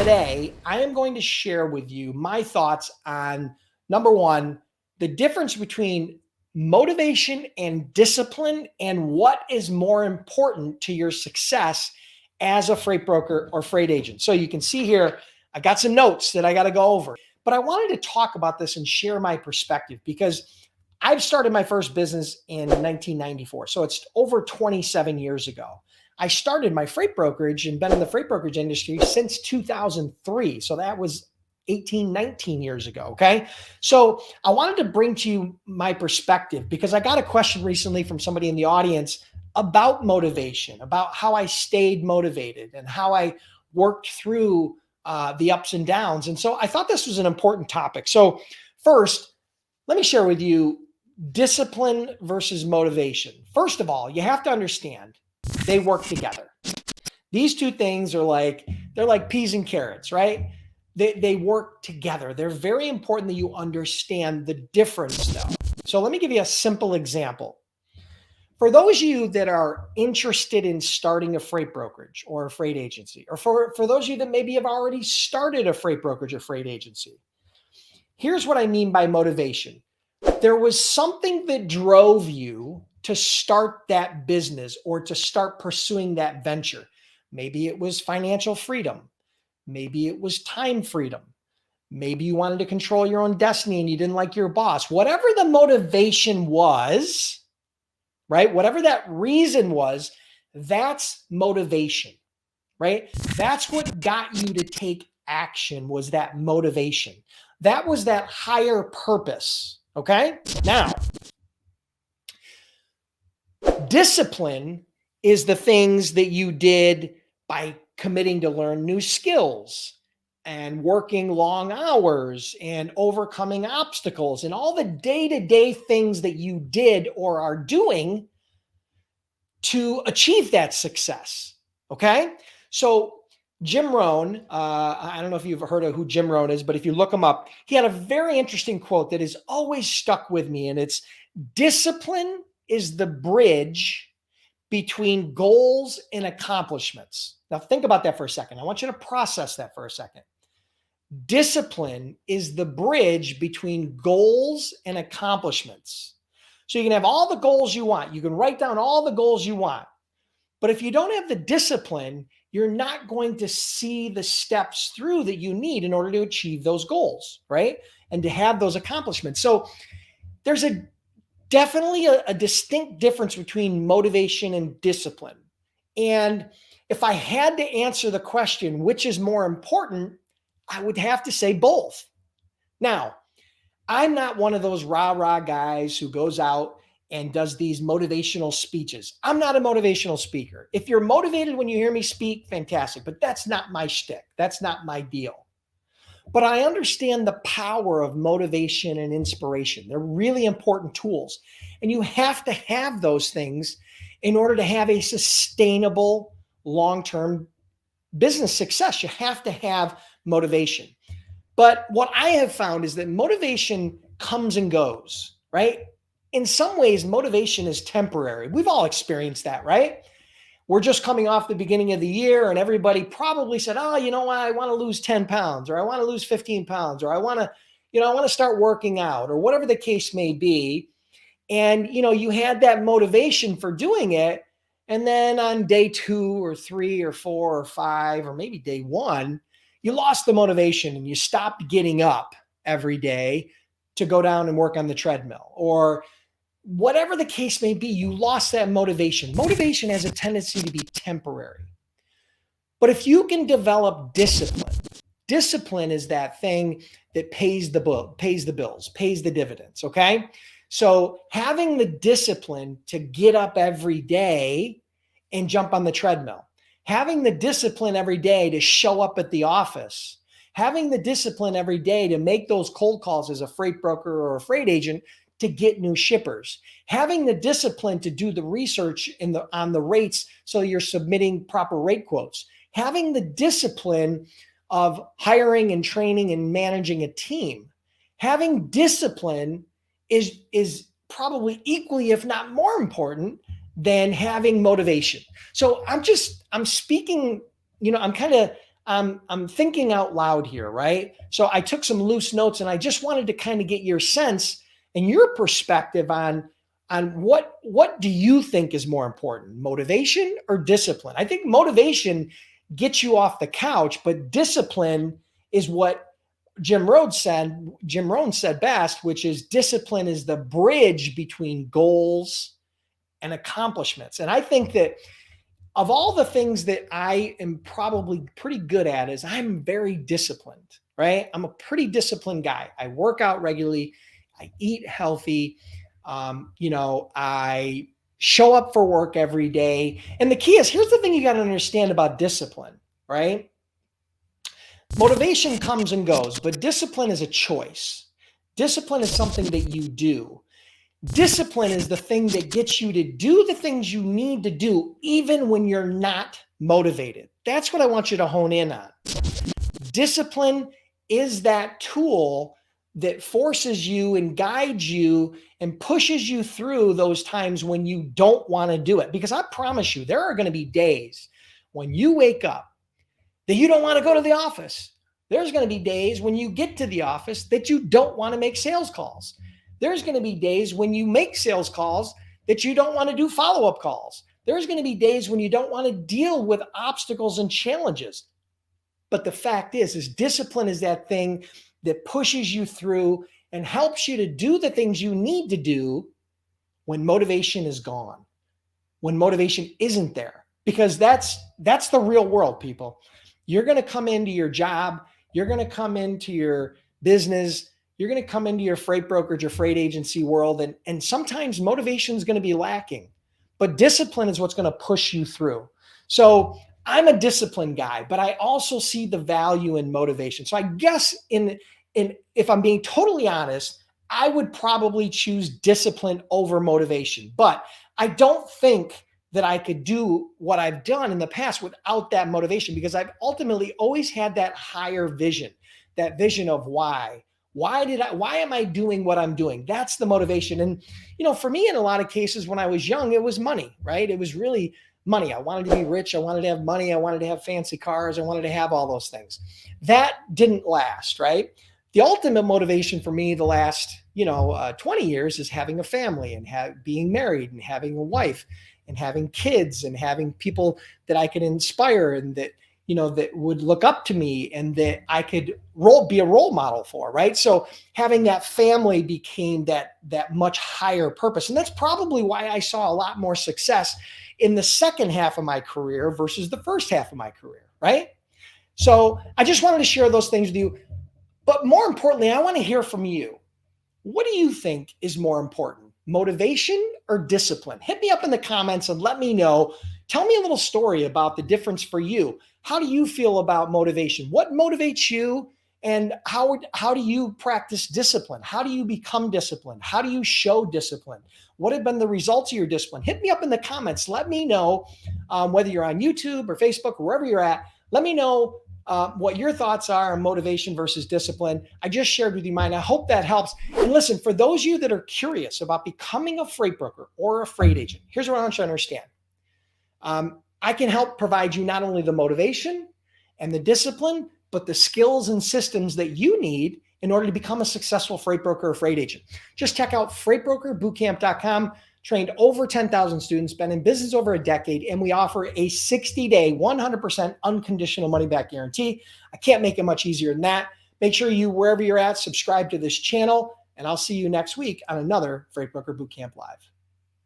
today I am going to share with you my thoughts on number one, the difference between motivation and discipline, and what is more important to your success as a freight broker or freight agent. So you can see here, I got some notes that I got to go over, but I wanted to talk about this and share my perspective because I've started my first business in 1994. So it's over 27 years ago. I started my freight brokerage and been in the freight brokerage industry since 2003. So that was 18, 19 years ago. Okay. So I wanted to bring to you my perspective because I got a question recently from somebody in the audience about motivation, about how I stayed motivated and how I worked through the ups and downs. And so I thought this was an important topic. So first, let me share with you discipline versus motivation. First of all, you have to understand they work together. These two things are they're like peas and carrots, right? They work together. They're very important that you understand the difference though. So let me give you a simple example. For those of you that are interested in starting a freight brokerage or a freight agency, or for those of you that maybe have already started a freight brokerage or freight agency, here's what I mean by motivation. There was something that drove you to start that business or to start pursuing that venture. Maybe it was financial freedom. Maybe it was time freedom. Maybe you wanted to control your own destiny and you didn't like your boss. Whatever the motivation was, right? Whatever that reason was, that's motivation, right? That's what got you to take action, was that motivation. That was that higher purpose. Okay. Now, discipline is the things that you did by committing to learn new skills and working long hours and overcoming obstacles and all the day-to-day things that you did or are doing to achieve that success. Okay. So Jim Rohn, I don't know if you've heard of who Jim Rohn is, but if you look him up, he had a very interesting quote that has always stuck with me. And it's, discipline is the bridge between goals and accomplishments. Now think about that for a second. I want you to process that for a second. Discipline is the bridge between goals and accomplishments. So you can have all the goals you want. You can write down all the goals you want. But if you don't have the discipline, you're not going to see the steps through that you need in order to achieve those goals, right? And to have those accomplishments. So there's definitely a distinct difference between motivation and discipline. And if I had to answer the question, which is more important, I would have to say both. Now, I'm not one of those rah-rah guys who goes out and does these motivational speeches. I'm not a motivational speaker. If you're motivated when you hear me speak, fantastic, but that's not my shtick. That's not my deal. But I understand the power of motivation and inspiration. They're really important tools. And you have to have those things in order to have a sustainable long-term business success. You have to have motivation. But what I have found is that motivation comes and goes, right? In some ways, motivation is temporary. We've all experienced that, right? We're just coming off the beginning of the year and everybody probably said, oh, you know what? I want to lose 10 pounds or I want to lose 15 pounds or I want to start working out or whatever the case may be. And, you had that motivation for doing it. And then on day 2 or 3 or 4 or 5, or maybe day 1, you lost the motivation and you stopped getting up every day to go down and work on the treadmill, or whatever the case may be, you lost that motivation. Motivation has a tendency to be temporary. But if you can develop discipline is that thing that pays the bills, pays the dividends, okay? So having the discipline to get up every day and jump on the treadmill, having the discipline every day to show up at the office, having the discipline every day to make those cold calls as a freight broker or a freight agent to get new shippers, having the discipline to do the research on the rates so you're submitting proper rate quotes, having the discipline of hiring and training and managing a team, having discipline is probably equally, if not more important than having motivation. So I'm speaking, I'm kind of I'm thinking out loud here, right? So I took some loose notes and I just wanted to kind of get your sense and your perspective on what do you think is more important, motivation or discipline? I think motivation gets you off the couch, but discipline is what Jim Rohn said best, which is discipline is the bridge between goals and accomplishments. And I think that of all the things that I am probably pretty good at is I'm very disciplined, right? I'm a pretty disciplined guy. I work out regularly. I eat healthy. I show up for work every day. And the key is, here's the thing you got to understand about discipline, right? Motivation comes and goes, but discipline is a choice. Discipline is something that you do. Discipline is the thing that gets you to do the things you need to do, even when you're not motivated. That's what I want you to hone in on. Discipline is that tool that forces you and guides you and pushes you through those times when you don't want to do it. Because I promise you, there are going to be days when you wake up that you don't want to go to the office. There's going to be days when you get to the office that you don't want to make sales calls. There's going to be days when you make sales calls that you don't want to do follow-up calls. There's going to be days when you don't want to deal with obstacles and challenges. But the fact is discipline is that thing that pushes you through and helps you to do the things you need to do when motivation is gone, when motivation isn't there. Because that's the real world, people. You're going to come into your job, you're going to come into your business, you're going to come into your freight brokerage or freight agency world, and sometimes motivation is going to be lacking, but discipline is what's going to push you through. So I'm a disciplined guy, but I also see the value in motivation. So I guess if I'm being totally honest, I would probably choose discipline over motivation, but I don't think that I could do what I've done in the past without that motivation, because I've ultimately always had that higher vision, that vision of why. Why am I doing what I'm doing? That's the motivation. And, for me, in a lot of cases when I was young, it was money, right? It was really money. I wanted to be rich. I wanted to have money. I wanted to have fancy cars. I wanted to have all those things. That didn't last, right? The ultimate motivation for me the last, 20 years is having a family and being married and having a wife and having kids and having people that I could inspire and that, that would look up to me and that I could be a role model for, right? So having that family became that much higher purpose. And that's probably why I saw a lot more success in the second half of my career versus the first half of my career, right? So I just wanted to share those things with you. But more importantly, I want to hear from you. What do you think is more important, motivation or discipline? Hit me up in the comments and let me know. Tell me a little story about the difference for you. How do you feel about motivation? What motivates you? And how do you practice discipline? How do you become disciplined? How do you show discipline? What have been the results of your discipline? Hit me up in the comments. Let me know whether you're on YouTube or Facebook or wherever you're at. Let me know what your thoughts are on motivation versus discipline. I just shared with you mine. I hope that helps. And listen, for those of you that are curious about becoming a freight broker or a freight agent, here's what I want you to understand. I can help provide you not only the motivation and the discipline, but the skills and systems that you need in order to become a successful freight broker or freight agent. Just check out freightbrokerbootcamp.com. Trained over 10,000 students, been in business over a decade, and we offer a 60-day, 100% unconditional money-back guarantee. I can't make it much easier than that. Make sure you, wherever you're at, subscribe to this channel, and I'll see you next week on another Freight Broker Bootcamp Live.